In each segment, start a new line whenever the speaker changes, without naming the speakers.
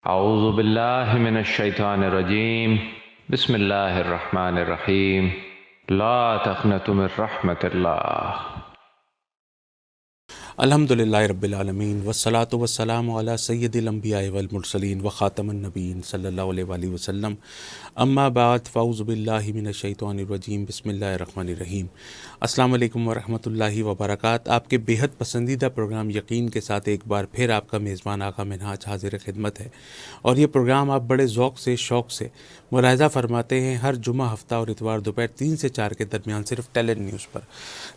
اعوذ باللہ من الشیطان الرجیم بسم اللہ الرحمن الرحیم لا تقنطوا من رحمت اللہ۔
الحمدللہ رب العالمین والصلاة والسلام علی سید الانبیاء والمرسلین وخاتم النبیین صلی اللہ علیہ وآلہ وسلم، اما بعد فاعوذ باللہ من الشیطان الرجیم بسم اللہ الرحمن الرحیم۔ السلام علیکم ورحمۃ اللہ وبرکاتہ۔ آپ کے بیحد پسندیدہ پروگرام یقین کے ساتھ ایک بار پھر آپ کا میزبان آقا منہاج حاضر خدمت ہے، اور یہ پروگرام آپ بڑے ذوق سے شوق سے ملاحظہ فرماتے ہیں ہر جمعہ، ہفتہ اور اتوار دوپہر 3 سے 4 کے درمیان صرف ٹیلنٹ نیوز پر۔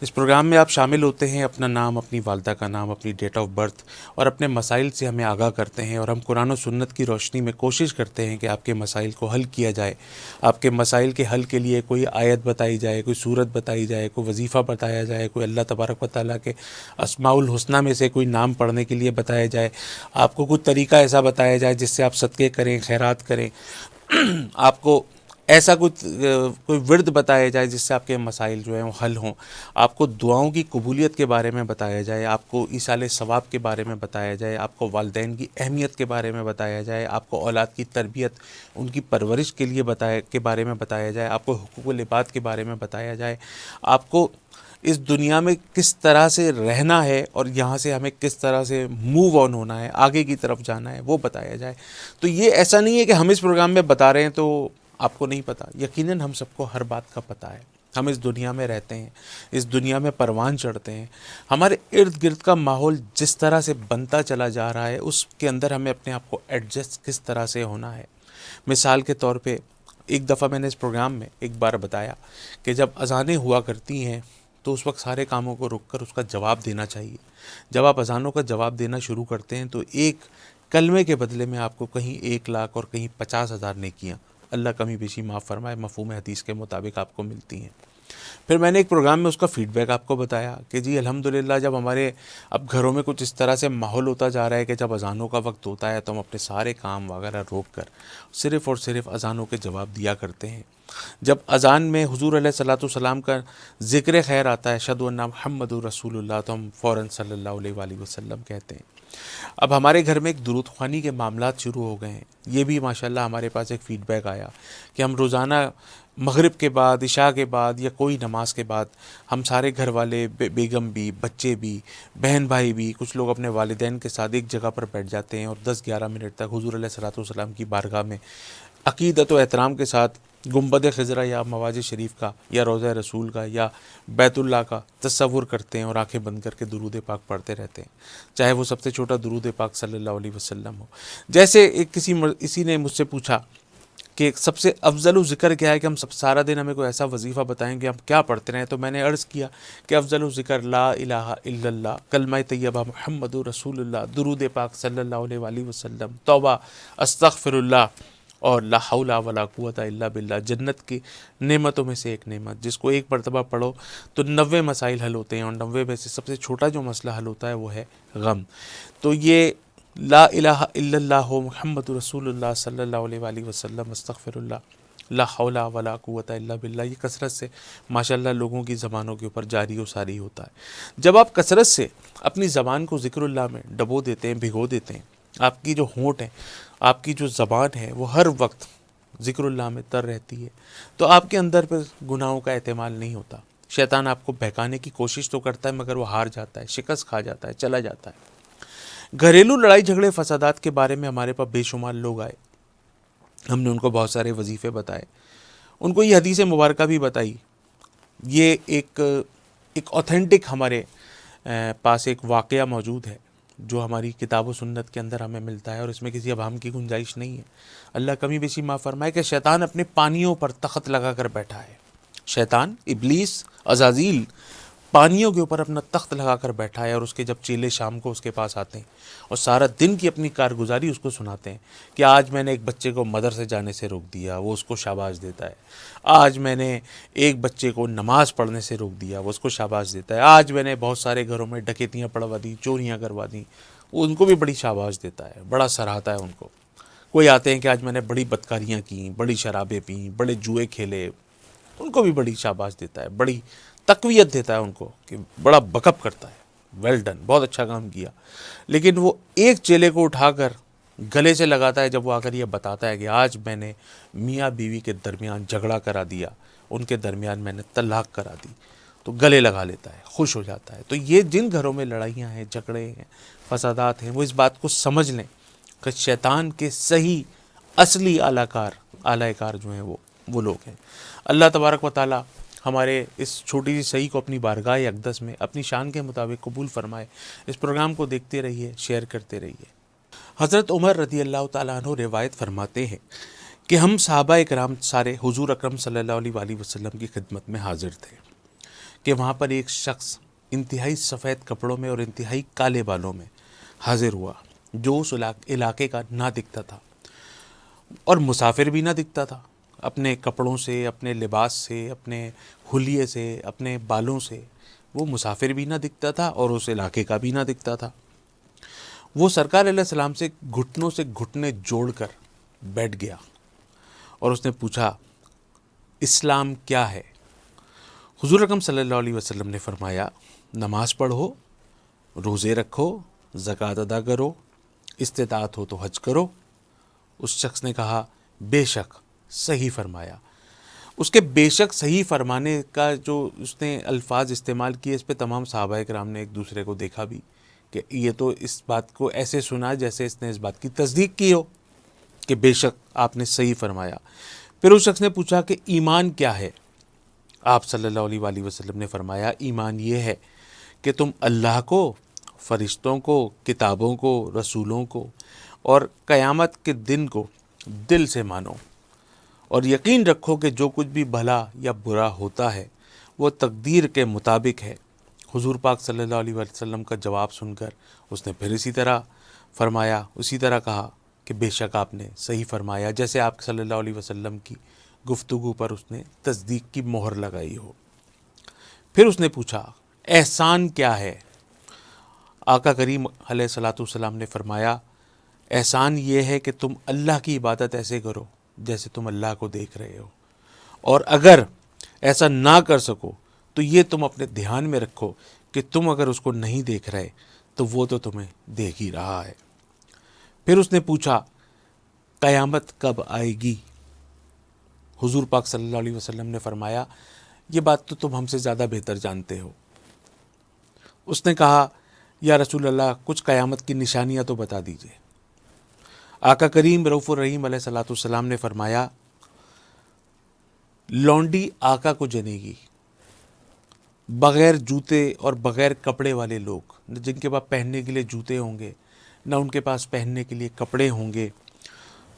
اس پروگرام میں آپ شامل ہوتے ہیں، اپنا نام، اپنی والدہ کا نام، اپنی ڈیٹ آف برتھ اور اپنے مسائل سے ہمیں آگاہ کرتے ہیں، اور ہم قرآن و سنت کی روشنی میں کوشش کرتے ہیں کہ آپ کے مسائل کو حل کیا جائے، آپ کے مسائل کے حل کے لیے کوئی آیت بتائی جائے، کوئی سورت بتائی جائے، کوئی وظیفہ بتایا جائے، کوئی اللہ تبارک و تعالیٰ کے اسماء الحسنہ میں سے کوئی نام پڑھنے کے لیے بتایا جائے، آپ کو کوئی طریقہ ایسا بتایا جائے جس سے آپ صدقے کریں، خیرات کریں، آپ کو ایسا کوئی ورد بتایا جائے جس سے آپ کے مسائل جو ہیں وہ حل ہوں، آپ کو دعاؤں کی قبولیت کے بارے میں بتایا جائے، آپ کو ایصال ثواب کے بارے میں بتایا جائے، آپ کو والدین کی اہمیت کے بارے میں بتایا جائے، آپ کو اولاد کی تربیت، ان کی پرورش کے بارے میں بتایا جائے، آپ کو حقوق العباد کے بارے میں بتایا جائے، آپ کو اس دنیا میں کس طرح سے رہنا ہے اور یہاں سے ہمیں کس طرح سے موو آن ہونا ہے، آگے کی طرف جانا ہے، وہ بتایا جائے۔ تو یہ ایسا نہیں ہے کہ ہم اس پروگرام میں بتا رہے ہیں تو آپ کو نہیں پتہ، یقیناً ہم سب کو ہر بات کا پتہ ہے۔ ہم اس دنیا میں رہتے ہیں، اس دنیا میں پروان چڑھتے ہیں، ہمارے ارد گرد کا ماحول جس طرح سے بنتا چلا جا رہا ہے اس کے اندر ہمیں اپنے آپ کو ایڈجسٹ کس طرح سے ہونا ہے۔ مثال کے طور پہ ایک دفعہ میں نے اس پروگرام میں ایک بار بتایا کہ جب اذانیں ہوا کرتی ہیں تو اس وقت سارے کاموں کو رک کر اس کا جواب دینا چاہیے۔ جب آپ اذانوں کا جواب دینا شروع کرتے ہیں تو ایک کلمے کے بدلے میں آپ کو کہیں 1,00,000 اور کہیں 50,000 نیکیاں، اللہ کمی بیشی معاف فرمائے، مفہوم حدیث کے مطابق آپ کو ملتی ہیں۔ پھر میں نے ایک پروگرام میں اس کا فیڈ بیک آپ کو بتایا کہ جی الحمدللہ جب ہمارے اب گھروں میں کچھ اس طرح سے ماحول ہوتا جا رہا ہے کہ جب اذانوں کا وقت ہوتا ہے تو ہم اپنے سارے کام وغیرہ روک کر صرف اور صرف اذانوں کے جواب دیا کرتے ہیں۔ جب اذان میں حضور علیہ الصلوۃ والسلام کا ذکر خیر آتا ہے، اشہد ان محمد رسول اللہ، تو ہم فوراً صلی اللہ علیہ وآلہ وسلم کہتے ہیں۔ اب ہمارے گھر میں ایک درود خوانی کے معاملات شروع ہو گئے ہیں، یہ بھی ماشاءاللہ ہمارے پاس ایک فیڈ بیک آیا کہ ہم روزانہ مغرب کے بعد، عشاء کے بعد یا کوئی نماز کے بعد ہم سارے گھر والے، بیگم بھی، بچے بھی، بہن بھائی بھی، کچھ لوگ اپنے والدین کے ساتھ ایک جگہ پر بیٹھ جاتے ہیں اور 10-11 منٹ تک حضور علیہ الصلوۃ والسلام کی بارگاہ میں عقیدت و احترام کے ساتھ گنبد خضرا یا مواز شریف کا یا روضہ رسول کا یا بیت اللہ کا تصور کرتے ہیں اور آنکھیں بند کر کے درود پاک پڑھتے رہتے ہیں، چاہے وہ سب سے چھوٹا درود پاک صلی اللہ علیہ وسلم ہو۔ جیسے ایک کسی نے مجھ سے پوچھا کہ سب سے افضل و ذکر کیا ہے، کہ ہم سارا دن ہمیں کوئی ایسا وظیفہ بتائیں کہ ہم کیا پڑھتے رہیں، تو میں نے عرض کیا کہ افضل و ذکر لا الہ الا اللہ، کلمہ طیبہ محمد رسول اللہ، درود پاک صلی اللہ علیہ وآلہ وسلم، توبہ، استغفر اللہ، اور لا حول ولا قوت الا باللہ، جنت کی نعمتوں میں سے ایک نعمت جس کو ایک مرتبہ پڑھو تو 90 مسائل حل ہوتے ہیں، اور 90 میں سے سب سے چھوٹا جو مسئلہ حل ہوتا ہے وہ ہے غم۔ تو یہ لا الہ الا اللہ محمد رسول اللہ صلی اللہ علیہ وآلہ وسلم، استغفر اللہ، لا حول ولا قوت الا باللہ، یہ کثرت سے ماشاءاللہ لوگوں کی زبانوں کے اوپر جاری و ساری ہوتا ہے۔ جب آپ کثرت سے اپنی زبان کو ذکر اللہ میں ڈبو دیتے ہیں، بھگو دیتے ہیں، آپ کی جو ہونٹ ہے، آپ کی جو زبان ہے وہ ہر وقت ذکر اللہ میں تر رہتی ہے، تو آپ کے اندر پہ گناہوں کا احتمال نہیں ہوتا۔ شیطان آپ کو بہکانے کی کوشش تو کرتا ہے مگر وہ ہار جاتا ہے، شکست کھا جاتا ہے، چلا جاتا ہے۔ گھریلو لڑائی جھگڑے فسادات کے بارے میں ہمارے پاس بے شمار لوگ آئے، ہم نے ان کو بہت سارے وظیفے بتائے، ان کو یہ حدیث مبارکہ بھی بتائی۔ یہ ایک اوتھینٹک ہمارے پاس ایک واقعہ موجود ہے جو ہماری کتاب و سنت کے اندر ہمیں ملتا ہے، اور اس میں کسی ابہام کی گنجائش نہیں ہے۔ اللہ کمی بیشی معاف فرمائے کہ شیطان اپنے پانیوں پر تخت لگا کر بیٹھا ہے، شیطان، ابلیس، عزازیل پانیوں کے اوپر اپنا تخت لگا کر بیٹھا ہے، اور اس کے جب چیلے شام کو اس کے پاس آتے ہیں اور سارا دن کی اپنی کارگزاری اس کو سناتے ہیں کہ آج میں نے ایک بچے کو مدرسے جانے سے روک دیا، وہ اس کو شاباش دیتا ہے، آج میں نے ایک بچے کو نماز پڑھنے سے روک دیا، وہ اس کو شاباش دیتا ہے، آج میں نے بہت سارے گھروں میں ڈکیتیاں پڑوا دی، چوریاں کروا دیں، وہ ان کو بھی بڑی شاباش دیتا ہے، بڑا سراہتا ہے ان کو۔ کوئی آتے ہیں کہ آج میں نے بڑی بدکاریاں کیں، بڑی شرابیں پیں، بڑے جوئے کھیلے، ان کو بھی بڑی شاباش دیتا ہے، بڑی تقویت دیتا ہے ان کو کہ بڑا بک اپ کرتا ہے، ویل ڈن، بہت اچھا کام کیا۔ لیکن وہ ایک چیلے کو اٹھا کر گلے سے لگاتا ہے جب وہ آ کر یہ بتاتا ہے کہ آج میں نے میاں بیوی کے درمیان جھگڑا کرا دیا، ان کے درمیان میں نے طلاق کرا دی، تو گلے لگا لیتا ہے، خوش ہو جاتا ہے۔ تو یہ جن گھروں میں لڑائیاں ہیں، جھگڑے ہیں، فسادات ہیں، وہ اس بات کو سمجھ لیں کہ شیطان کے صحیح اصلی اعلی کار جو ہیں وہ لوگ ہیں۔ اللہ تبارک و تعالی ہمارے اس چھوٹی سی صحیح کو اپنی بارگاہ اقدس میں اپنی شان کے مطابق قبول فرمائے۔ اس پروگرام کو دیکھتے رہیے، شیئر کرتے رہیے۔ حضرت عمر رضی اللہ تعالیٰ عنہ روایت فرماتے ہیں کہ ہم صحابہ اکرام سارے حضور اکرم صلی اللہ علیہ وآلہ وسلم کی خدمت میں حاضر تھے کہ وہاں پر ایک شخص انتہائی سفید کپڑوں میں اور انتہائی کالے بالوں میں حاضر ہوا، جو اس علاقے کا نہ دکھتا تھا اور مسافر بھی نہ دکھتا تھا۔ اپنے کپڑوں سے، اپنے لباس سے، اپنے حلیے سے، اپنے بالوں سے وہ مسافر بھی نہ دکھتا تھا اور اس علاقے کا بھی نہ دکھتا تھا۔ وہ سرکار علیہ السلام سے گھٹنوں سے گھٹنے جوڑ کر بیٹھ گیا اور اس نے پوچھا، اسلام کیا ہے؟ حضور اکرم صلی اللہ علیہ وسلم نے فرمایا، نماز پڑھو، روزے رکھو، زکوٰۃ ادا کرو، استطاعت ہو تو حج کرو۔ اس شخص نے کہا، بے شک، صحیح فرمایا۔ اس کے بے شک صحیح فرمانے کا جو اس نے الفاظ استعمال کیے، اس پہ تمام صحابہ کرام نے ایک دوسرے کو دیکھا بھی کہ یہ تو اس بات کو ایسے سنا جیسے اس نے اس بات کی تصدیق کی ہو کہ بے شک آپ نے صحیح فرمایا۔ پھر اس شخص نے پوچھا کہ ایمان کیا ہے؟ آپ صلی اللہ علیہ وآلہ وسلم نے فرمایا، ایمان یہ ہے کہ تم اللہ کو، فرشتوں کو، کتابوں کو، رسولوں کو اور قیامت کے دن کو دل سے مانو اور یقین رکھو کہ جو کچھ بھی بھلا یا برا ہوتا ہے وہ تقدیر کے مطابق ہے۔ حضور پاک صلی اللہ علیہ وسلم کا جواب سن کر اس نے پھر اسی طرح فرمایا، اسی طرح کہا کہ بے شک آپ نے صحیح فرمایا، جیسے آپ صلی اللہ علیہ وسلم کی گفتگو پر اس نے تصدیق کی مہر لگائی ہو۔ پھر اس نے پوچھا، احسان کیا ہے؟ آقا کریم علیہ الصلوۃ والسلام نے فرمایا، احسان یہ ہے کہ تم اللہ کی عبادت ایسے کرو جیسے تم اللہ کو دیکھ رہے ہو، اور اگر ایسا نہ کر سکو تو یہ تم اپنے دھیان میں رکھو کہ تم اگر اس کو نہیں دیکھ رہے تو وہ تو تمہیں دیکھ ہی رہا ہے۔ پھر اس نے پوچھا، قیامت کب آئے گی؟ حضور پاک صلی اللہ علیہ وسلم نے فرمایا، یہ بات تو تم ہم سے زیادہ بہتر جانتے ہو۔ اس نے کہا، یا رسول اللہ، کچھ قیامت کی نشانیاں تو بتا دیجئے۔ آقا کریم رؤوف الرحیم علیہ الصلوۃ والسلام نے فرمایا، لونڈی آقا کو جنے گی، بغیر جوتے اور بغیر کپڑے والے لوگ، جن کے پاس پہننے کے لیے جوتے ہوں گے، نہ ان کے پاس پہننے کے لیے کپڑے ہوں گے،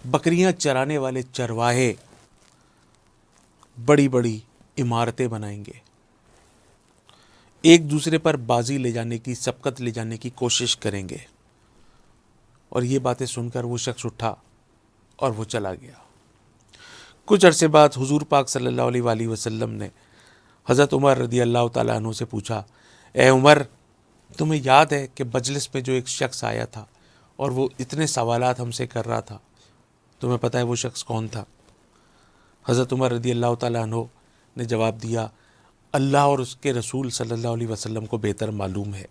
بکریاں چرانے والے چرواہے بڑی بڑی عمارتیں بنائیں گے، ایک دوسرے پر بازی لے جانے کی، سبقت لے جانے کی کوشش کریں گے۔ اور یہ باتیں سن کر وہ شخص اٹھا اور وہ چلا گیا۔ کچھ عرصے بعد حضور پاک صلی اللہ علیہ وآلہ وسلم نے حضرت عمر رضی اللہ تعالیٰ عنہ سے پوچھا، اے عمر، تمہیں یاد ہے کہ مجلس میں جو ایک شخص آیا تھا اور وہ اتنے سوالات ہم سے کر رہا تھا، تمہیں پتہ ہے وہ شخص کون تھا؟ حضرت عمر رضی اللہ تعالیٰ عنہ نے جواب دیا، اللہ اور اس کے رسول صلی اللہ علیہ وسلم کو بہتر معلوم ہے۔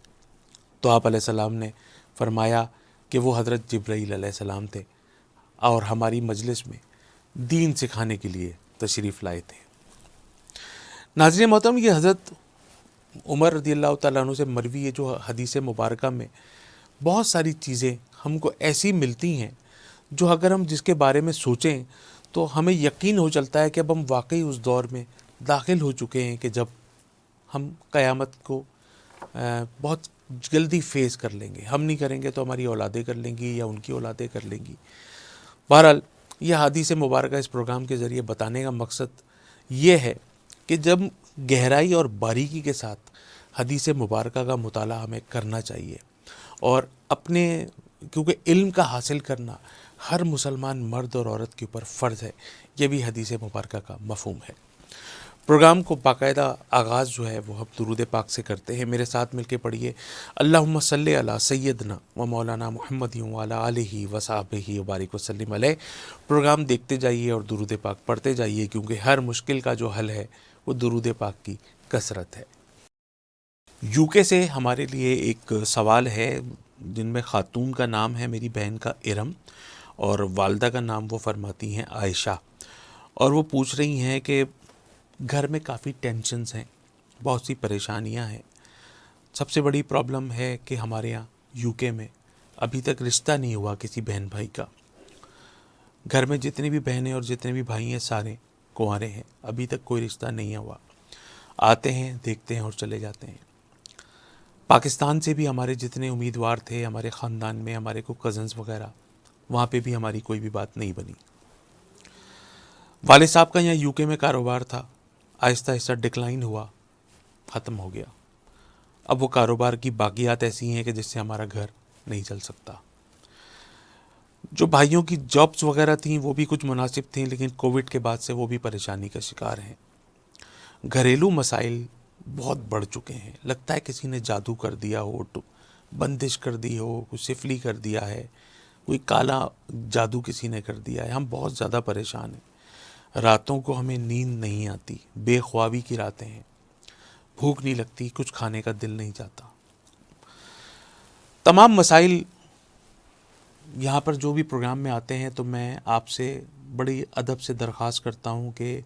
تو آپ علیہ السلام نے فرمایا کہ وہ حضرت جبرائیل علیہ السلام تھے اور ہماری مجلس میں دین سکھانے کے لیے تشریف لائے تھے۔ ناظرین محترم، یہ حضرت عمر رضی اللہ تعالیٰ عنہ سے مروی ہے جو حدیث مبارکہ میں بہت ساری چیزیں ہم کو ایسی ملتی ہیں جو اگر ہم جس کے بارے میں سوچیں تو ہمیں یقین ہو چلتا ہے کہ اب ہم واقعی اس دور میں داخل ہو چکے ہیں کہ جب ہم قیامت کو بہت جلدی فیس کر لیں گے۔ ہم نہیں کریں گے تو ہماری اولادیں کر لیں گی یا ان کی اولادیں کر لیں گی۔ بہرحال یہ حدیث مبارکہ اس پروگرام کے ذریعے بتانے کا مقصد یہ ہے کہ جب گہرائی اور باریکی کے ساتھ حدیث مبارکہ کا مطالعہ ہمیں کرنا چاہیے، اور اپنے کیونکہ علم کا حاصل کرنا ہر مسلمان مرد اور عورت کے اوپر فرض ہے، یہ بھی حدیث مبارکہ کا مفہوم ہے۔ پروگرام کو باقاعدہ آغاز جو ہے وہ ہم درود پاک سے کرتے ہیں۔ میرے ساتھ مل کے پڑھیے، اللہم صلی علی سیدنا و مولانا محمد وعلی آلہ و صحبہ وبارک وسلم علیہ۔ پروگرام دیکھتے جائیے اور درود پاک پڑھتے جائیے، کیونکہ ہر مشکل کا جو حل ہے وہ درود پاک کی کثرت ہے۔ یو کے سے ہمارے لیے ایک سوال ہے جن میں خاتون کا نام ہے میری بہن کا ارم اور والدہ کا نام وہ فرماتی ہیں عائشہ، اور وہ پوچھ رہی ہیں کہ گھر میں کافی ٹینشنز ہیں، بہت سی پریشانیاں ہیں۔ سب سے بڑی پرابلم ہے کہ ہمارے یہاں یو کے میں ابھی تک رشتہ نہیں ہوا کسی بہن بھائی کا۔ گھر میں جتنی بھی بہنیں اور جتنے بھی بھائی ہیں سارے کنوارے ہیں، ابھی تک کوئی رشتہ نہیں ہوا۔ آتے ہیں، دیکھتے ہیں اور چلے جاتے ہیں۔ پاکستان سے بھی ہمارے جتنے امیدوار تھے ہمارے خاندان میں، ہمارے کو کزنز وغیرہ، وہاں پہ بھی ہماری کوئی بھی بات نہیں بنی۔ والد صاحب کا یہاں یو کے میں کاروبار تھا، آہستہ آہستہ ڈکلائن ہوا، ختم ہو گیا۔ اب وہ کاروبار کی باقیات ایسی ہیں کہ جس سے ہمارا گھر نہیں چل سکتا۔ جو بھائیوں کی جابس وغیرہ تھیں وہ بھی کچھ مناسب تھیں، لیکن کووڈ کے بعد سے وہ بھی پریشانی کا شکار ہیں۔ گھریلو مسائل بہت بڑھ چکے ہیں، لگتا ہے کسی نے جادو کر دیا ہو، بندش کر دی ہو، کوئی سفلی کر دیا ہے، کوئی کالا جادو کسی نے کر دیا ہے۔ ہم بہت زیادہ پریشان ہیں، راتوں کو ہمیں نیند نہیں آتی، بے خوابی کی راتیں ہیں، بھوک نہیں لگتی، کچھ کھانے کا دل نہیں چاہتا۔ تمام مسائل یہاں پر جو بھی پروگرام میں آتے ہیں تو میں آپ سے بڑی ادب سے درخواست کرتا ہوں کہ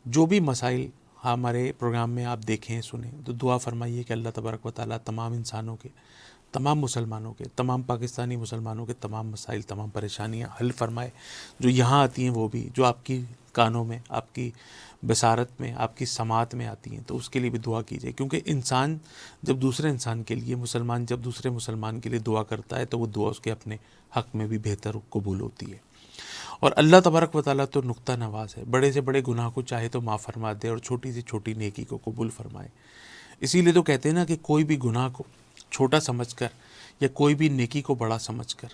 جو بھی مسائل ہمارے پروگرام میں آپ دیکھیں سنیں تو دعا فرمائیے کہ اللہ تبارک و تعالیٰ تمام انسانوں کے، تمام مسلمانوں کے، تمام پاکستانی مسلمانوں کے تمام مسائل، تمام پریشانیاں حل فرمائے، جو یہاں آتی ہیں وہ بھی، جو آپ کی کانوں میں، آپ کی بصارت میں، آپ کی سماعت میں آتی ہیں، تو اس کے لیے بھی دعا کیجیے، کیونکہ انسان جب دوسرے انسان کے لیے، مسلمان جب دوسرے مسلمان کے لیے دعا کرتا ہے تو وہ دعا اس کے اپنے حق میں بھی بہتر قبول ہوتی ہے۔ اور اللہ تبارک و تعالیٰ تو نقطہ نواز ہے، بڑے سے بڑے گناہ کو چاہے تو معاف فرما دے اور چھوٹی سے چھوٹی نیکی کو قبول فرمائے۔ اسی لیے تو کہتے ہیں نا کہ کوئی بھی گناہ کو چھوٹا سمجھ کر یا کوئی بھی نیکی کو بڑا سمجھ کر،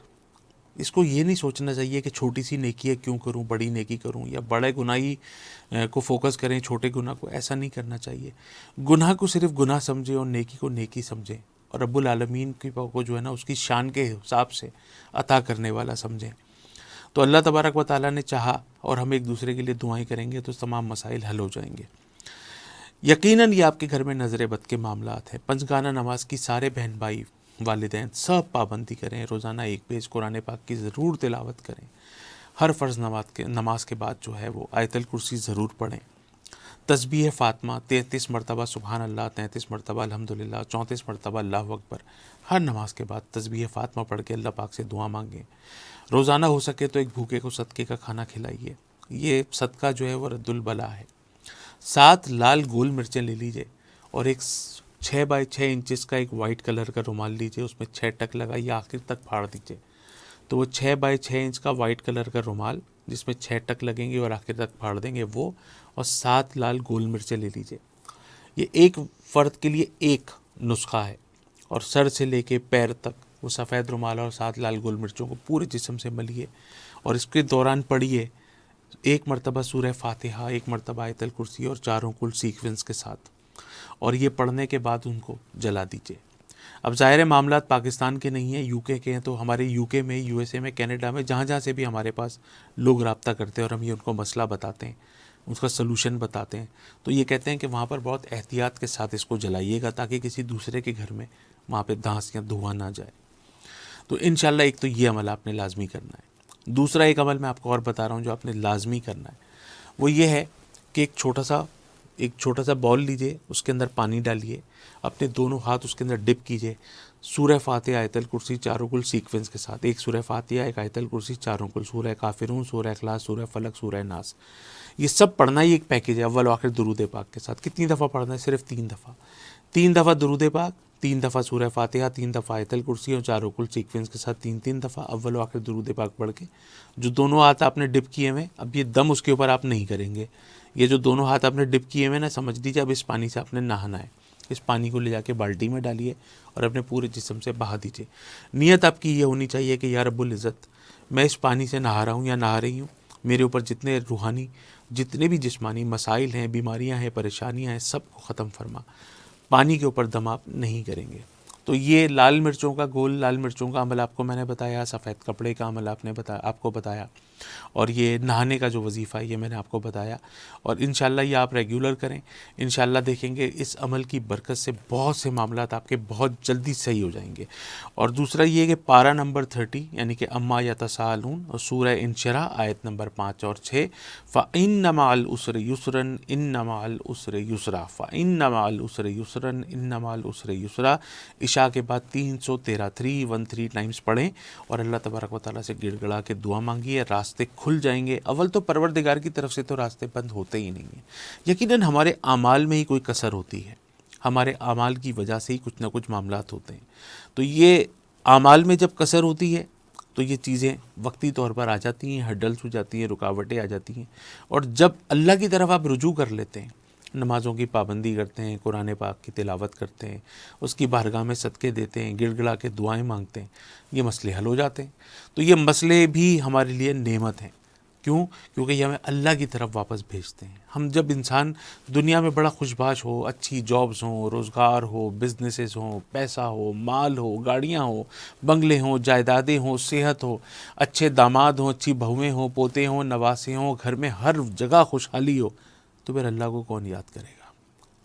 اس کو یہ نہیں سوچنا چاہیے کہ چھوٹی سی نیکی ہے کیوں کروں، بڑی نیکی کروں، یا بڑے گناہی کو فوکس کریں، چھوٹے گناہ کو، ایسا نہیں کرنا چاہیے۔ گناہ کو صرف گناہ سمجھیں اور نیکی کو نیکی سمجھیں، اور رب العالمین کو جو ہے نا اس کی شان کے حساب سے عطا کرنے والا سمجھیں۔ تو اللہ تبارک و تعالیٰ نے چاہا اور ہم ایک دوسرے کے لیے دعائیں کریں گے تو تمام مسائل حل ہو جائیں گے۔ یقیناً یہ آپ کے گھر میں نظر بد کے معاملات ہیں۔ پنجگانہ نماز کی سارے بہن بھائی، والدین سب پابندی کریں، روزانہ ایک پیج قرآن پاک کی ضرور تلاوت کریں۔ ہر فرض نماز کے بعد جو ہے وہ آیت الکرسی ضرور پڑھیں۔ تسبیح فاطمہ 33 مرتبہ سبحان اللہ، 33 مرتبہ الحمدللہ، 34 مرتبہ اللہ اکبر، ہر نماز کے بعد تسبیح فاطمہ پڑھ کے اللہ پاک سے دعا مانگیں۔ روزانہ ہو سکے تو ایک بھوکے کو صدقے کا کھانا کھلائیے، یہ صدقہ جو ہے وہ رد البلا ہے۔ 7 لال گول مرچیں لے لیجئے اور ایک 6 بائی 6 انچز کا ایک وائٹ کلر کا رومال لیجئے، اس میں 6 ٹک لگائیے، آخر تک پھاڑ دیجئے۔ تو وہ 6 بائی 6 انچ کا وائٹ کلر کا رومال جس میں 6 ٹک لگیں گے اور آخر تک پھاڑ دیں گے وہ، اور 7 لال گول مرچیں لے لیجئے۔ یہ ایک فرد کے لیے ایک نسخہ ہے، اور سر سے لے کے پیر تک وہ سفید رومال اور 7 لال گول مرچوں کو پورے جسم سے ملیے، اور اس کے دوران پڑھیے 1 مرتبہ سورہ فاتحہ، 1 مرتبہ آیت الکرسی اور 4 کل سیکوینس کے ساتھ، اور یہ پڑھنے کے بعد ان کو جلا دیجئے۔ اب ظاہر معاملات پاکستان کے نہیں ہیں، یو کے ہیں، تو ہمارے یو کے میں، یو ایس اے میں، کینیڈا میں، جہاں جہاں سے بھی ہمارے پاس لوگ رابطہ کرتے ہیں اور ہم یہ ان کو مسئلہ بتاتے ہیں، اس کا سلوشن بتاتے ہیں، تو یہ کہتے ہیں کہ وہاں پر بہت احتیاط کے ساتھ اس کو جلائیے گا تاکہ کسی دوسرے کے گھر میں وہاں پہ دھانس یا دھواں نہ جائے۔ تو انشاءاللہ ایک تو یہ عمل آپ نے لازمی کرنا ہے۔ دوسرا ایک عمل میں آپ کو اور بتا رہا ہوں جو آپ نے لازمی کرنا ہے، وہ یہ ہے کہ ایک چھوٹا سا بال لیجئے، اس کے اندر پانی ڈالیے، اپنے دونوں ہاتھ اس کے اندر ڈپ کیجئے، سورہ فاتحہ، آیت الکرسی 4 کل سیکوینس کے ساتھ، ایک سورہ فاتحہ، ایک آیت الکرسی، 4 کل، سورہ کافرون، سورہ اخلاص، سورہ فلق، سورہ ناس، یہ سب پڑھنا ہی ایک پیکیج ہے، اول و آخر درود پاک کے ساتھ۔ کتنی دفعہ پڑھنا ہے؟ صرف 3 دفعہ۔ 3 دفعہ درود پاک، 3 دفعہ سورہ فاتحہ، 3 دفعہ آیت الکرسی اور 4 کل سیکوینس کے ساتھ 3 دفعہ اول و آخر درود پاک پڑھ کے، جو دونوں ہاتھ آپ نے ڈپ کیے ہوئے، اب یہ دم اس کے اوپر آپ نہیں کریں گے، یہ جو دونوں ہاتھ آپ نے ڈپ کیے ہوئے نا، سمجھ لیجیے اب اس پانی سے آپ نے نہانا ہے۔ اس پانی کو لے جا کے بالٹی میں ڈالیے اور اپنے پورے جسم سے بہا دیجیے۔ نیت آپ کی یہ ہونی چاہیے کہ یا رب العزت، میں اس پانی سے نہا رہا ہوں یا نہا رہی ہوں، میرے اوپر جتنے روحانی، جتنے بھی جسمانی مسائل ہیں، بیماریاں ہیں، پریشانیاں ہیں، سب کو ختم فرما۔ پانی کے اوپر دم آپ نہیں کریں گے، تو یہ لال مرچوں کا، گول لال مرچوں کا عمل آپ کو میں نے بتایا، سفید کپڑے کا عمل آپ کو بتایا، اور یہ نہانے کا جو وظیفہ ہے یہ میں نے آپ کو بتایا، اور انشاءاللہ یہ آپ ریگولر کریں. انشاءاللہ دیکھیں گے اس عمل کی برکت سے بہت سے معاملات آپ کے بہت جلدی صحیح ہو جائیں گے. اور دوسرا یہ کہ پارہ نمبر 30 یعنی کہ اما یتساءلون اور سورہ انشراح آیت نمبر 5 اور 6، فَإِنَّ مَعَ الْعُسْرِ يُسْرًا إِنَّ مَعَ الْعُسْرِ يُسْرًا فَإِنَّ مَعَ الْعُسْرِ يُسْرًا إِنَّ مَعَ الْعُسْرِ يُسْرًا. عشاء کے بعد 313 ٹائمز پڑھیں اور اللہ تبارک و تعالیٰ سے گڑ گڑا کے دعا مانگیے، راستے کھل جائیں گے. اول تو پروردگار کی طرف سے تو راستے بند ہوتے ہی نہیں ہیں، یقیناً ہمارے اعمال میں ہی کوئی کسر ہوتی ہے، ہمارے اعمال کی وجہ سے ہی کچھ نہ کچھ معاملات ہوتے ہیں. تو یہ اعمال میں جب کسر ہوتی ہے تو یہ چیزیں وقتی طور پر آ جاتی ہیں، ہرڈلز ہو جاتی ہیں، رکاوٹیں آ جاتی ہیں. اور جب اللہ کی طرف آپ رجوع کر لیتے ہیں، نمازوں کی پابندی کرتے ہیں، قرآن پاک کی تلاوت کرتے ہیں، اس کی بارگاہ میں صدقے دیتے ہیں، گڑ گڑا کے دعائیں مانگتے ہیں، یہ مسئلے حل ہو جاتے ہیں. تو یہ مسئلے بھی ہمارے لیے نعمت ہیں. کیوں؟ کیونکہ یہ ہمیں اللہ کی طرف واپس بھیجتے ہیں. ہم جب انسان دنیا میں بڑا خوش باش ہو، اچھی جابز ہوں، روزگار ہو، بزنسز ہوں، پیسہ ہو، مال ہو، گاڑیاں ہوں، بنگلے ہوں، جائیدادیں ہوں، صحت ہو، اچھے داماد ہوں، اچھی بہویں ہوں، پوتے ہوں، نواسے ہوں، گھر میں ہر جگہ خوشحالی ہو، تو پھر اللہ کو کون یاد کرے گا؟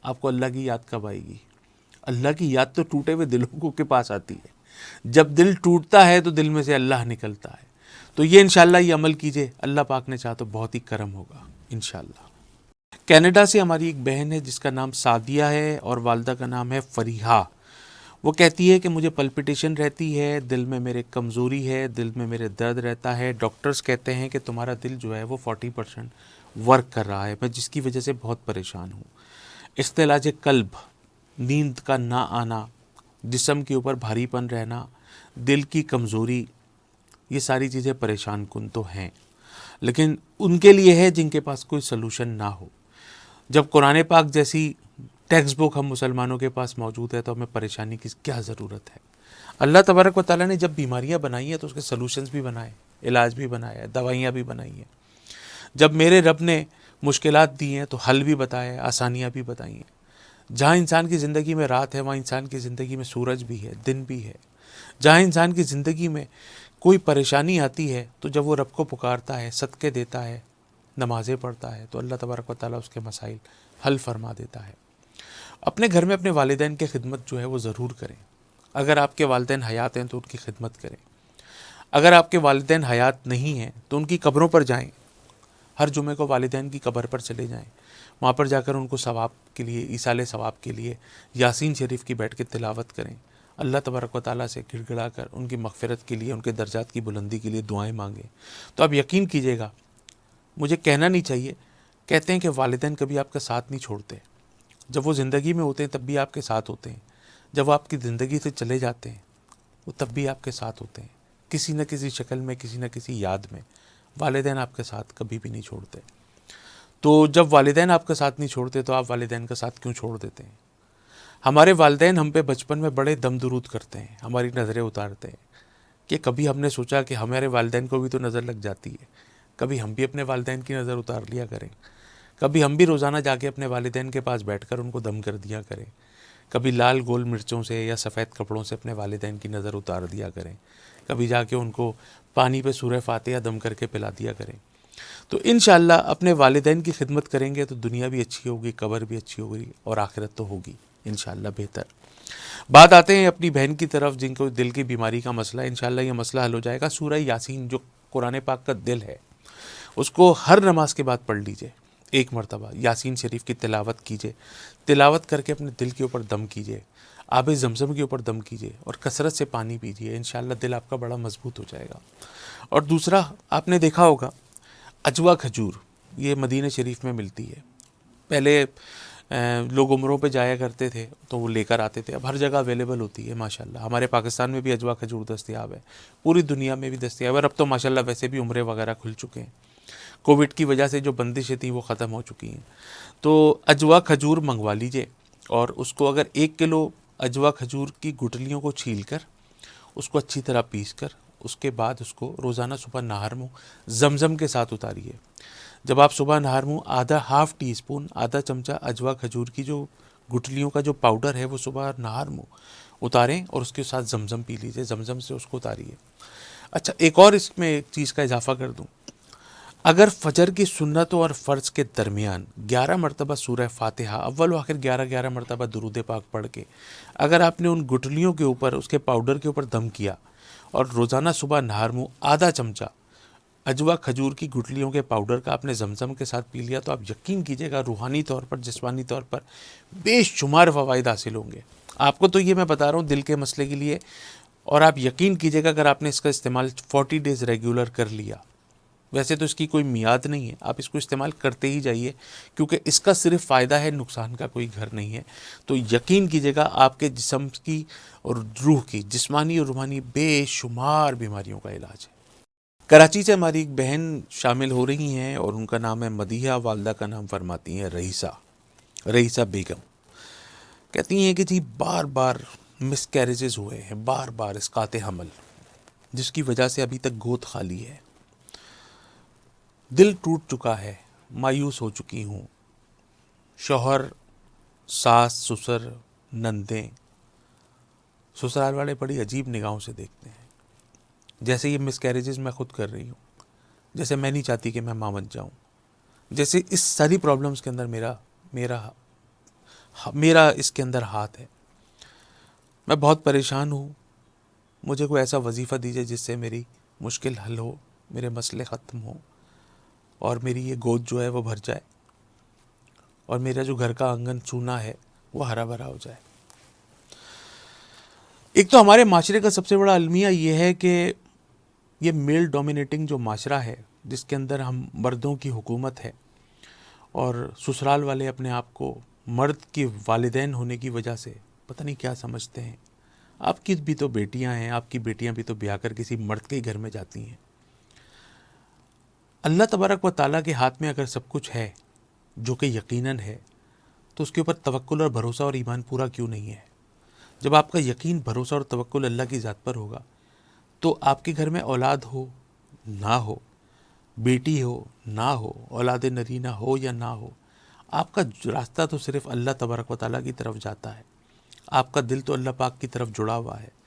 آپ کو اللہ کی یاد کب آئے گی؟ اللہ کی یاد تو ٹوٹے ہوئے دلوں کے پاس آتی ہے. جب دل ٹوٹتا ہے تو دل میں سے اللہ نکلتا ہے. تو یہ انشاءاللہ یہ عمل کیجئے، اللہ پاک نے چاہا تو بہت ہی کرم ہوگا انشاءاللہ. کینیڈا سے ہماری ایک بہن ہے جس کا نام سعدیہ ہے اور والدہ کا نام ہے فریحہ. وہ کہتی ہے کہ مجھے پلپیٹیشن رہتی ہے، دل میں میرے کمزوری ہے، دل میں میرے درد رہتا ہے. ڈاکٹرز کہتے ہیں کہ تمہارا دل جو ہے وہ 40% ورک کر رہا ہے، میں جس کی وجہ سے بہت پریشان ہوں. اختلاج قلب، نیند کا نہ آنا، جسم کے اوپر بھاری پن رہنا، دل کی کمزوری، یہ ساری چیزیں پریشان کن تو ہیں، لیکن ان کے لیے ہے جن کے پاس کوئی سلوشن نہ ہو. جب قرآن پاک جیسی ٹیکسٹ بک ہم مسلمانوں کے پاس موجود ہے تو ہمیں پریشانی کی کیا ضرورت ہے؟ اللہ تبارک و تعالیٰ نے جب بیماریاں بنائی ہیں تو اس کے سلوشنز بھی بنائے، علاج بھی بنایا ہے، دوائیاں بھی بنائی ہیں. جب میرے رب نے مشکلات دی ہیں تو حل بھی بتایا ہے، آسانیاں بھی بتائی ہیں. جہاں انسان کی زندگی میں رات ہے وہاں انسان کی زندگی میں سورج بھی ہے، دن بھی ہے. جہاں انسان کی زندگی میں کوئی پریشانی آتی ہے تو جب وہ رب کو پکارتا ہے، صدقے دیتا ہے، نمازیں پڑھتا ہے، تو اللہ تبارک و تعالیٰ اس کے مسائل حل فرما دیتا ہے. اپنے گھر میں اپنے والدین کی خدمت جو ہے وہ ضرور کریں. اگر آپ کے والدین حیات ہیں تو ان کی خدمت کریں. اگر آپ کے والدین حیات نہیں ہیں تو ان کی قبروں پر جائیں. ہر جمعے کو والدین کی قبر پر چلے جائیں، وہاں پر جا کر ان کو ثواب کے لیے، ایصال ثواب کے لیے یاسین شریف کی بیٹھ کے تلاوت کریں. اللہ تبارک و تعالیٰ سے گڑ گڑا کر ان کی مغفرت کے لیے، ان کے درجات کی بلندی کے لیے دعائیں مانگیں. تو آپ یقین کیجئے گا، مجھے کہنا نہیں چاہیے، کہتے ہیں کہ والدین کبھی آپ کا ساتھ نہیں چھوڑتے. جب وہ زندگی میں ہوتے ہیں تب بھی آپ کے ساتھ ہوتے ہیں، جب وہ آپ کی زندگی سے چلے جاتے ہیں وہ تب بھی آپ کے ساتھ ہوتے ہیں، کسی نہ کسی شکل میں، کسی نہ کسی یاد میں. والدین آپ کے ساتھ کبھی بھی نہیں چھوڑتے. تو جب والدین آپ کا ساتھ نہیں چھوڑتے تو آپ والدین کا ساتھ کیوں چھوڑ دیتے ہیں؟ ہمارے والدین ہم پہ بچپن میں بڑے دم درود کرتے ہیں، ہماری نظریں اتارتے ہیں، کہ کبھی ہم نے سوچا کہ ہمارے والدین کو بھی تو نظر لگ جاتی ہے، کبھی ہم بھی اپنے والدین کی نظر اتار لیا کریں، کبھی ہم بھی روزانہ جا کے اپنے والدین کے پاس بیٹھ کر ان کو دم کر دیا کریں، کبھی لال گول مرچوں سے یا سفید کپڑوں سے اپنے والدین کی نظر اتار دیا کریں، کبھی جا کے ان کو پانی پہ سورہ فاتحہ دم کر کے پلا دیا کریں. تو انشاءاللہ اپنے والدین کی خدمت کریں گے تو دنیا بھی اچھی ہوگی، قبر بھی اچھی ہوگی، اور آخرت تو ہوگی انشاءاللہ بہتر. بات آتے ہیں اپنی بہن کی طرف جن کو دل کی بیماری کا مسئلہ ہے. انشاءاللہ یہ مسئلہ حل ہو جائے گا. سورہ یاسین جو قرآن پاک کا دل ہے اس کو ہر نماز کے بعد پڑھ لیجئے، ایک مرتبہ یاسین شریف کی تلاوت کیجئے، تلاوت کر کے اپنے دل کے اوپر دم کیجئے، آب زمزم کے اوپر دم کیجئے اور کثرت سے پانی پیجئے. انشاءاللہ دل آپ کا بڑا مضبوط ہو جائے گا. اور دوسرا، آپ نے دیکھا ہوگا اجوا کھجور، یہ مدینہ شریف میں ملتی ہے. پہلے لوگ عمروں پہ جایا کرتے تھے تو وہ لے کر آتے تھے، اب ہر جگہ اویلیبل ہوتی ہے ماشاءاللہ. ہمارے پاکستان میں بھی اجوا کھجور دستیاب ہے، پوری دنیا میں بھی دستیاب ہے. اور اب تو ماشاءاللہ ویسے بھی عمرے وغیرہ کھل چکے ہیں، کووڈ کی وجہ سے جو بندشیں تھیں وہ ختم ہو چکی ہیں. تو اجوا کھجور منگوا لیجئے، اور اس کو اگر 1 کلو اجوا کھجور کی گٹلیوں کو چھیل کر اس کو اچھی طرح پیس کر اس کے بعد اس کو روزانہ صبح نہار منہ زمزم کے ساتھ اتاریے. جب آپ صبح نہار منہ ہاف ٹی اسپون، آدھا چمچہ اجوا کھجور کی جو گٹلیوں کا جو پاؤڈر ہے وہ صبح نہار منہ اتاریں اور اس کے ساتھ زمزم پی لیجئے، زمزم سے اس کو اتاریے۔ اچھا ایک اور اس میں ایک چیز کا اضافہ کر دوں، اگر فجر کی سنتوں اور فرض کے درمیان 11 مرتبہ سورہ فاتحہ اول و آخر 11 مرتبہ درود پاک پڑھ کے اگر آپ نے ان گٹلیوں کے اوپر اس کے پاؤڈر کے اوپر دم کیا اور روزانہ صبح نہار منہ آدھا چمچہ اجوا کھجور کی گٹلیوں کے پاؤڈر کا آپ نے زمزم کے ساتھ پی لیا تو آپ یقین کیجئے گا روحانی طور پر، جسمانی طور پر بے شمار فوائد حاصل ہوں گے۔ آپ کو تو یہ میں بتا رہا ہوں دل کے مسئلے کے لیے، اور آپ یقین کیجئے گا اگر آپ نے اس کا استعمال 40 ڈیز ریگولر کر لیا، ویسے تو اس کی کوئی میعاد نہیں ہے، آپ اس کو استعمال کرتے ہی جائیے کیونکہ اس کا صرف فائدہ ہے، نقصان کا کوئی گھر نہیں ہے۔ تو یقین کیجئے گا آپ کے جسم کی اور روح کی، جسمانی اور روحانی بے شمار بیماریوں کا علاج ہے۔ کراچی سے ہماری ایک بہن شامل ہو رہی ہیں اور ان کا نام ہے مدیحہ، والدہ کا نام فرماتی ہیں رئیسہ بیگم۔ کہتی ہیں کہ جی بار بار مس کیریجز ہوئے ہیں، بار بار اسقاط حمل، جس کی وجہ سے ابھی تک گود خالی ہے، دل ٹوٹ چکا ہے، مایوس ہو چکی ہوں، شوہر، ساس، سسر، نندیں، سسرال والے بڑی عجیب نگاہوں سے دیکھتے ہیں، جیسے یہ مس کیریجز میں خود کر رہی ہوں، جیسے میں نہیں چاہتی کہ میں ماں بن جاؤں، جیسے اس ساری پرابلمز کے اندر میرا اس کے اندر ہاتھ ہے، میں بہت پریشان ہوں، مجھے کوئی ایسا وظیفہ دیجیے جس سے میری مشکل حل ہو، میرے مسئلے ختم ہوں اور میری یہ گود جو ہے وہ بھر جائے اور میرا جو گھر کا آنگن سونا ہے وہ ہرا بھرا ہو جائے۔ ایک تو ہمارے معاشرے کا سب سے بڑا المیہ یہ ہے کہ یہ میل ڈومینیٹنگ جو معاشرہ ہے، جس کے اندر ہم مردوں کی حکومت ہے اور سسرال والے اپنے آپ کو مرد کے والدین ہونے کی وجہ سے پتہ نہیں کیا سمجھتے ہیں۔ آپ کی بھی تو بیٹیاں ہیں، آپ کی بیٹیاں بھی تو بیاہ کر کسی مرد کے گھر میں جاتی ہیں۔ اللہ تبارک و تعالیٰ کے ہاتھ میں اگر سب کچھ ہے، جو کہ یقیناً ہے، تو اس کے اوپر توکل اور بھروسہ اور ایمان پورا کیوں نہیں ہے؟ جب آپ کا یقین، بھروسہ اور توکل اللہ کی ذات پر ہوگا تو آپ کے گھر میں اولاد ہو نہ ہو، بیٹی ہو نہ ہو، اولاد نرینہ ہو یا نہ ہو، آپ کا راستہ تو صرف اللہ تبارک و تعالیٰ کی طرف جاتا ہے، آپ کا دل تو اللہ پاک کی طرف جڑا ہوا ہے۔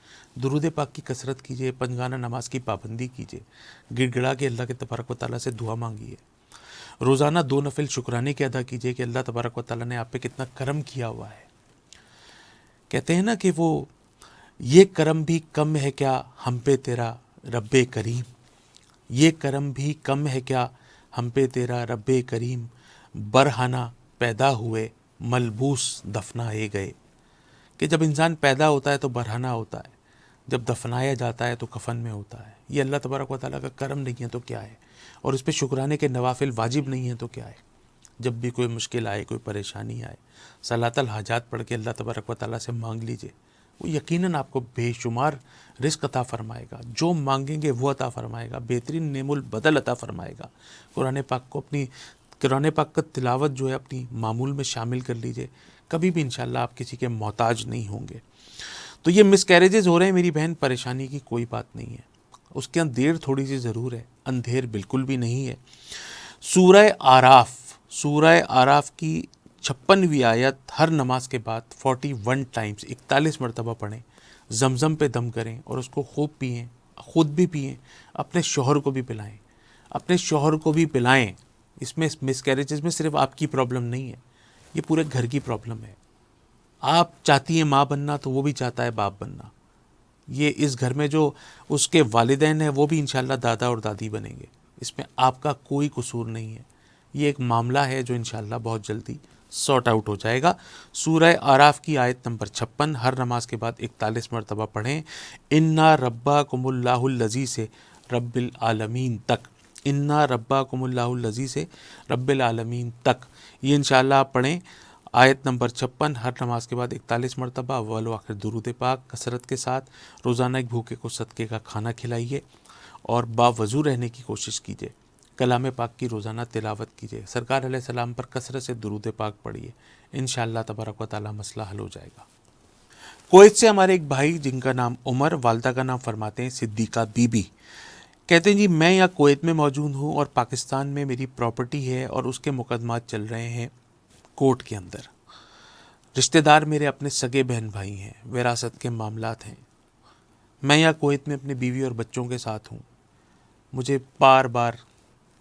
درود پاک کی کثرت کیجئے، پنجگانہ نماز کی پابندی کیجئے، گڑ گڑا کے اللہ کے تبارک و تعالیٰ سے دعا مانگیے، روزانہ 2 نفل شکرانے کے ادا کیجئے کہ اللہ تبارک و تعالیٰ نے آپ پہ کتنا کرم کیا ہوا ہے۔ کہتے ہیں نا کہ وہ یہ کرم بھی کم ہے کیا ہم پہ تیرا رب کریم، یہ کرم بھی کم ہے کیا ہم پہ تیرا رب کریم، برہنہ پیدا ہوئے ملبوس دفنائے گئے، کہ جب انسان پیدا ہوتا ہے تو برہنہ ہوتا ہے، جب دفنایا جاتا ہے تو کفن میں ہوتا ہے۔ یہ اللہ تبارک و تعالیٰ کا کرم نہیں ہے تو کیا ہے؟ اور اس پہ شکرانے کے نوافل واجب نہیں ہیں تو کیا ہے؟ جب بھی کوئی مشکل آئے، کوئی پریشانی آئے، صلاۃ الحاجات پڑھ کے اللہ تبارک و تعالیٰ سے مانگ لیجئے، وہ یقیناً آپ کو بے شمار رزق عطا فرمائے گا، جو مانگیں گے وہ عطا فرمائے گا، بہترین نعم البدل عطا فرمائے گا۔ قرآن پاک کا تلاوت جو ہے اپنی معمول میں شامل کر لیجئے، کبھی بھی انشاءاللہ آپ کسی کے محتاج نہیں ہوں گے۔ تو یہ مس کیریجز ہو رہے ہیں میری بہن، پریشانی کی کوئی بات نہیں ہے، اس کے اندر دیر تھوڑی سی ضرور ہے، اندھیر بالکل بھی نہیں ہے۔ سورہ آراف کی 56ویں آیت ہر نماز کے بعد 41 ٹائمز 41 مرتبہ پڑھیں، زمزم پہ دم کریں اور اس کو خوب پئیں، خود بھی پئیں، اپنے شوہر کو بھی پلائیں، اس میں مس کیریجز میں صرف آپ کی پرابلم نہیں ہے، یہ پورے گھر کی پرابلم ہے۔ آپ چاہتی ہیں ماں بننا تو وہ بھی چاہتا ہے باپ بننا، یہ اس گھر میں جو اس کے والدین ہیں وہ بھی انشاءاللہ دادا اور دادی بنیں گے، اس میں آپ کا کوئی قصور نہیں ہے، یہ ایک معاملہ ہے جو انشاءاللہ بہت جلدی سارٹ آؤٹ ہو جائے گا۔ سورہ آراف کی آیت نمبر 56 ہر نماز کے بعد 41 مرتبہ پڑھیں، اِنَّا رَبَّکُمُ اللَّهُ الَّذِی سے رب العالمین تک، اِنَّا رَبَّکُمُ اللَّهُ الَّذِی سے رب العالمین تک، یہ انشاءاللہ آپ پڑھیں۔ آیت نمبر 56 ہر نماز کے بعد 41 مرتبہ، اول و آخر درود پاک کثرت کے ساتھ، روزانہ ایک بھوکے کو صدقے کا کھانا کھلائیے اور باوضو رہنے کی کوشش کیجیے، کلام پاک کی روزانہ تلاوت کیجیے، سرکار علیہ السلام پر کثرت سے درود پاک پڑھیے، انشاءاللہ تبارک و تعالی مسئلہ حل ہو جائے گا۔ کویت سے ہمارے ایک بھائی جن کا نام عمر، والدہ کا نام فرماتے ہیں صدیقہ بی بی، کہتے ہیں جی میں یہاں کویت میں موجود ہوں اور پاکستان میں میری پراپرٹی ہے اور اس کے مقدمات چل رہے ہیں کورٹ کے اندر۔ رشتہ دار میرے اپنے سگے بہن بھائی ہیں، وراثت کے معاملات ہیں۔ میں یہاں کویت میں اپنی بیوی اور بچوں کے ساتھ ہوں۔ مجھے بار بار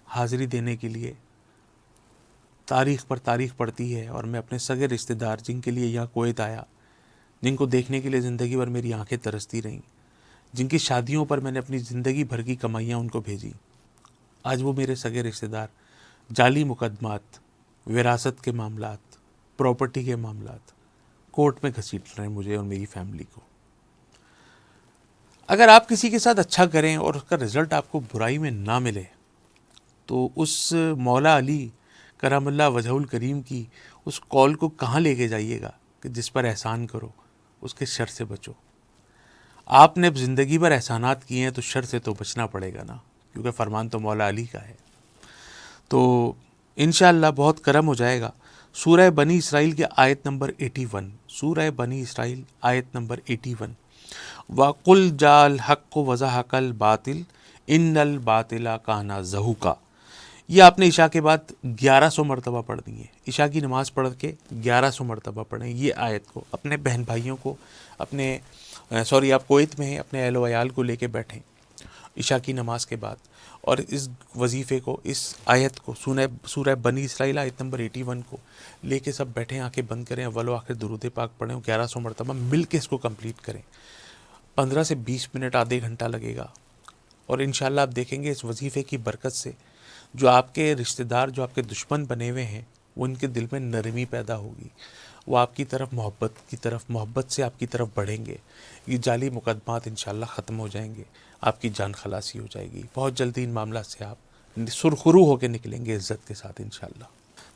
حاضری دینے کے لیے تاریخ پر تاریخ پڑتی ہے، اور میں اپنے سگے رشتہ دار جن کے لیے یہاں کویت آیا، جن کو دیکھنے کے لیے زندگی بھر میری آنکھیں ترستی رہیں، جن کی شادیوں پر میں نے اپنی زندگی بھر کی کمائیاں ان کو بھیجی، آج وہ میرے سگے رشتہ دار جعلی مقدمات، وراثت کے معاملات، پراپرٹی کے معاملات کورٹ میں گھسیٹ رہے ہیں مجھے اور میری فیملی کو۔ اگر آپ کسی کے ساتھ اچھا کریں اور اس کا رزلٹ آپ کو برائی میں نہ ملے تو اس مولا علی کرم اللہ وجہ الکریم کی اس قول کو کہاں لے کے جائیے گا کہ جس پر احسان کرو اس کے شر سے بچو۔ آپ نے زندگی بھر احسانات کیے ہیں تو شر سے تو بچنا پڑے گا نا، کیونکہ فرمان تو مولا علی کا ہے۔ تو انشاءاللہ بہت کرم ہو جائے گا۔ سورہ بنی اسرائیل کے آیت نمبر 81، سورہ بنی اسرائیل آیت نمبر 81، وَقُلْ جَاءَ الْحَقُّ وَزَهَقَ الْبَاطِلُ إِنَّ الْبَاطِلَ كَانَ زَهُوقًا۔ یہ آپ نے عشاء کے بعد 1100 مرتبہ پڑھ دی ہے۔ عشاء کی نماز پڑھ کے 1100 مرتبہ پڑھیں یہ آیت کو، اپنے بہن بھائیوں کو، اپنے آپ کویت میں ہیں، اپنے اہل و عیال کو لے کے بیٹھیں عشاء کی نماز کے بعد، اور اس وظیفے کو، اس آیت کو، سورہ بنی اسرائیل آیت نمبر 81 کو لے کے سب بیٹھیں، آنکھیں بند کریں، اول و آخر درود پاک پڑھیں، 1100 مرتبہ مل کے اس کو کمپلیٹ کریں۔ 15 سے 20 منٹ، آدھے گھنٹہ لگے گا، اور انشاءاللہ آپ دیکھیں گے اس وظیفے کی برکت سے جو آپ کے رشتہ دار، جو آپ کے دشمن بنے ہوئے ہیں، وہ ان کے دل میں نرمی پیدا ہوگی، وہ آپ کی طرف محبت سے آپ کی طرف بڑھیں گے۔ یہ جعلی مقدمات انشاءاللہ ختم ہو جائیں گے، آپ کی جان خلاصی ہو جائے گی، بہت جلدی ان معاملات سے آپ سرخرو ہو کے نکلیں گے عزت کے ساتھ انشاءاللہ۔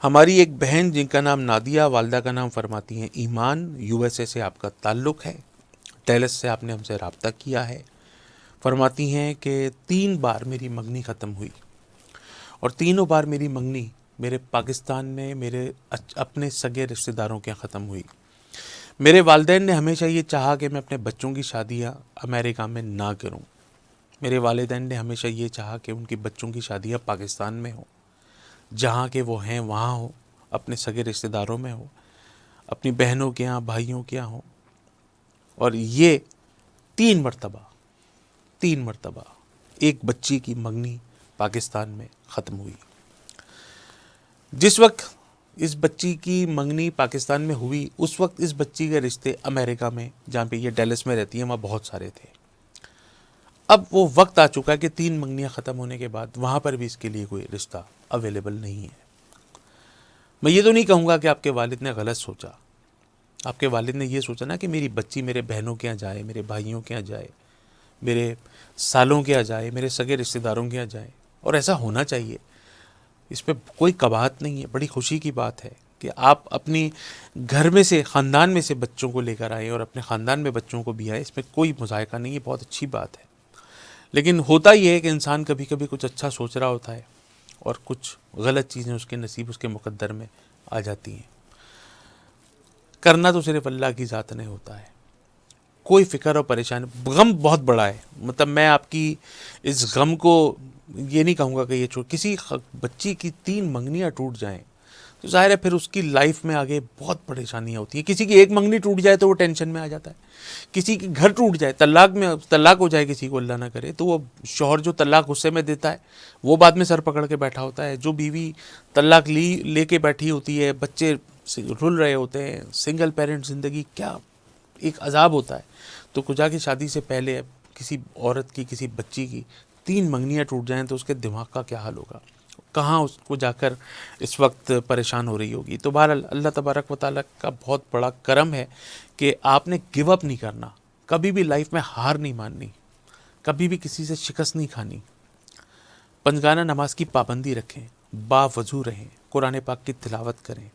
ہماری ایک بہن جن کا نام نادیہ، والدہ کا نام فرماتی ہیں ایمان، USA سے آپ کا تعلق ہے، ڈیلس سے آپ نے ہم سے رابطہ کیا ہے۔ فرماتی ہیں کہ 3 بار میری منگنی ختم ہوئی، اور تینوں بار میری منگنی میرے پاکستان میں میرے اپنے سگے رشتہ داروں کے یہاں ختم ہوئی۔ میرے والدین نے ہمیشہ یہ چاہا کہ میں اپنے بچوں کی شادیاں امریکہ میں نہ کروں۔ میرے والدین نے ہمیشہ یہ چاہا کہ ان کے بچوں کی شادیاں پاکستان میں ہوں، جہاں کے وہ ہیں وہاں ہوں، اپنے سگے رشتہ داروں میں ہوں، اپنی بہنوں کے یہاں، بھائیوں کے یہاں ہوں۔ اور یہ 3 مرتبہ ایک بچی کی منگنی پاکستان میں ختم ہوئی۔ جس وقت اس بچی کی منگنی پاکستان میں ہوئی، اس وقت اس بچی کے رشتے امریکہ میں، جہاں پہ یہ ڈیلس میں رہتی ہیں، وہاں بہت سارے تھے۔ اب وہ وقت آ چکا ہے کہ 3 منگنیاں ختم ہونے کے بعد وہاں پر بھی اس کے لیے کوئی رشتہ اویلیبل نہیں ہے۔ میں یہ تو نہیں کہوں گا کہ آپ کے والد نے غلط سوچا، آپ کے والد نے یہ سوچا نا کہ میری بچی میرے بہنوں کے یہاں جائے، میرے بھائیوں کے یہاں جائے، میرے سالوں کے یہاں جائے، میرے سگے رشتہ داروں کے یہاں جائے، اور ایسا ہونا چاہیے۔ اس پہ کوئی قباحت نہیں ہے، بڑی خوشی کی بات ہے کہ آپ اپنی گھر میں سے، خاندان میں سے بچوں کو لے کر آئیں اور اپنے خاندان میں بچوں کو بھی آئے، اس میں کوئی مذائقہ نہیں ہے، بہت اچھی بات ہے۔ لیکن ہوتا یہ ہے کہ انسان کبھی کبھی کچھ اچھا سوچ رہا ہوتا ہے اور کچھ غلط چیزیں اس کے نصیب، اس کے مقدر میں آ جاتی ہیں۔ کرنا تو صرف اللہ کی ذات نے ہوتا ہے، کوئی فکر اور پریشانی، غم بہت بڑا ہے۔ مطلب میں آپ کی اس غم کو یہ نہیں کہوں گا کہ یہ کسی بچی کی 3 منگنیاں ٹوٹ جائیں تو ظاہر ہے پھر اس کی لائف میں آگے بہت پریشانیاں ہوتی ہیں۔ کسی کی 1 منگنی ٹوٹ جائے تو وہ ٹینشن میں آ جاتا ہے، کسی کی گھر ٹوٹ جائے، طلاق ہو جائے کسی کو، اللہ نہ کرے، تو وہ شوہر جو طلاق غصے میں دیتا ہے وہ بعد میں سر پکڑ کے بیٹھا ہوتا ہے۔ جو بیوی طلاق لے کے بیٹھی ہوتی ہے، بچے رل رہے ہوتے ہیں، سنگل پیرنٹ زندگی کیا ایک عذاب ہوتا ہے۔ تو کجا کی شادی سے پہلے کسی عورت کی، کسی بچی کی 3 منگنیاں ٹوٹ جائیں تو اس کے دماغ کا کیا حال ہوگا، کہاں اس کو جا کر اس وقت پریشان ہو رہی ہوگی۔ تو بہرحال اللہ تبارک و تعالیٰ کا بہت بڑا کرم ہے کہ آپ نے گیو اپ نہیں کرنا، کبھی بھی لائف میں ہار نہیں ماننی، کبھی بھی کسی سے شکست نہیں کھانی۔ پنجگانہ نماز کی پابندی رکھیں، باوضو رہیں، قرآن پاک کی تلاوت کریں،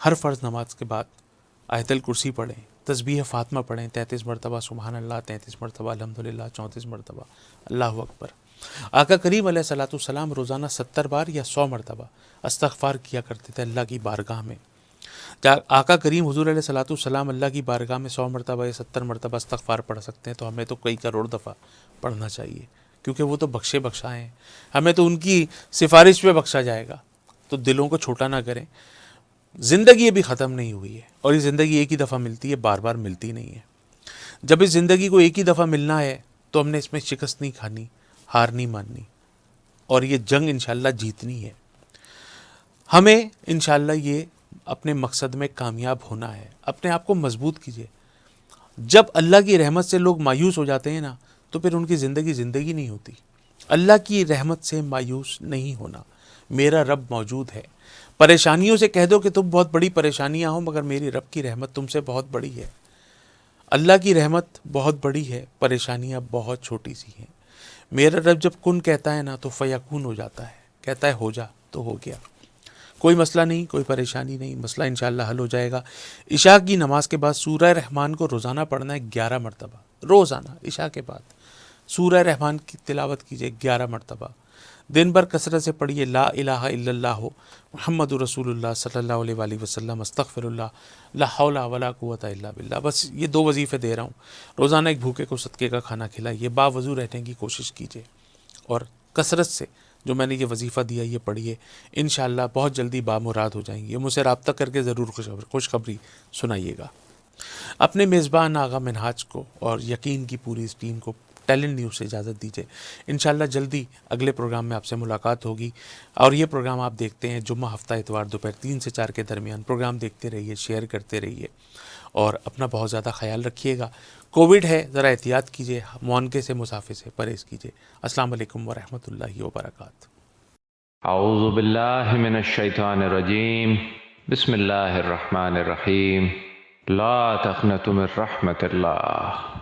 ہر فرض نماز کے بعد آیت الکرسی پڑھیں، تسبیح فاطمہ پڑھیں، 33 مرتبہ سبحان اللہ، 33 مرتبہ الحمدللہ، 34 مرتبہ اللہ اکبر۔ آقا کریم علیہ الصلوۃ والسلام روزانہ 70 بار یا 100 مرتبہ استغفار کیا کرتے تھے اللہ کی بارگاہ میں۔ آقا کریم حضور علیہ الصلوۃ والسلام اللہ کی بارگاہ میں 100 مرتبہ یا 70 مرتبہ استغفار پڑھ سکتے ہیں، تو ہمیں تو کئی کروڑ دفعہ پڑھنا چاہیے، کیونکہ وہ تو بخشے بخشا ہیں، ہمیں تو ان کی سفارش پہ بخشا جائے گا۔ تو دلوں کو چھوٹا نہ کریں، زندگی ابھی ختم نہیں ہوئی ہے، اور یہ زندگی ایک ہی دفعہ ملتی ہے، بار بار ملتی نہیں ہے۔ جب اس زندگی کو ایک ہی دفعہ ملنا ہے تو ہم نے اس میں شکست نہیں کھانی، ہار نہیں ماننی، اور یہ جنگ انشاءاللہ جیتنی ہے۔ ہمیں انشاءاللہ یہ اپنے مقصد میں کامیاب ہونا ہے۔ اپنے آپ کو مضبوط کیجئے۔ جب اللہ کی رحمت سے لوگ مایوس ہو جاتے ہیں نا، تو پھر ان کی زندگی زندگی نہیں ہوتی۔ اللہ کی رحمت سے مایوس نہیں ہونا۔ میرا رب موجود ہے۔ پریشانیوں سے کہہ دو کہ تم بہت بڑی پریشانیاں ہوں، مگر میری رب کی رحمت تم سے بہت بڑی ہے۔ اللہ کی رحمت بہت بڑی ہے، پریشانیاں بہت چھوٹی سی ہیں۔ میرا رب جب کن کہتا ہے نا تو فیکون ہو جاتا ہے، کہتا ہے ہو جا تو ہو گیا۔ کوئی مسئلہ نہیں، کوئی پریشانی نہیں، مسئلہ انشاءاللہ حل ہو جائے گا۔ عشاء کی نماز کے بعد سورہ رحمان کو روزانہ پڑھنا ہے 11 مرتبہ، روزانہ عشاء کے بعد سورہ رحمان کی تلاوت کیجئے 11 مرتبہ۔ دن بھر کثرت سے پڑھیے لا الہ الا اللہ محمد رسول اللہ صلی اللہ علیہ وآلہ وسلم، استغفر اللہ، لا حول ولا قوت الا باللہ۔ بس یہ 2 وظیفے دے رہا ہوں۔ روزانہ ایک بھوکے کو صدقے کا کھانا کھلائیے، باوضو رہنے کی کوشش کیجیے، اور کثرت سے جو میں نے یہ وظیفہ دیا یہ پڑھیے، انشاءاللہ بہت جلدی بامراد ہو جائیں گے۔ مجھ سے رابطہ کر کے ضرور خوشخبری سنائیے گا۔ اپنے میزبان آغا منہاج کو اور یقین کی پوری اس ٹیم کو ٹیلنٹ نیوز سے اجازت دیجیے۔ انشاءاللہ جلدی اگلے پروگرام میں آپ سے ملاقات ہوگی، اور یہ پروگرام آپ دیکھتے ہیں جمعہ، ہفتہ اتوار دوپہر 3 سے 4 کے درمیان۔ پروگرام دیکھتے رہیے، شیئر کرتے رہیے، اور اپنا بہت زیادہ خیال رکھیے گا۔ کووڈ ہے، ذرا احتیاط کیجیے، معانقے سے، مسافر سے پرہیز کیجیے۔ السلام علیکم ورحمۃ اللہ وبرکاتہ۔
اعوذ باللہ من الشیطان الرجیم، بسم اللہ الرحمن الرحیم، لا تقنطوا من رحمت اللہ۔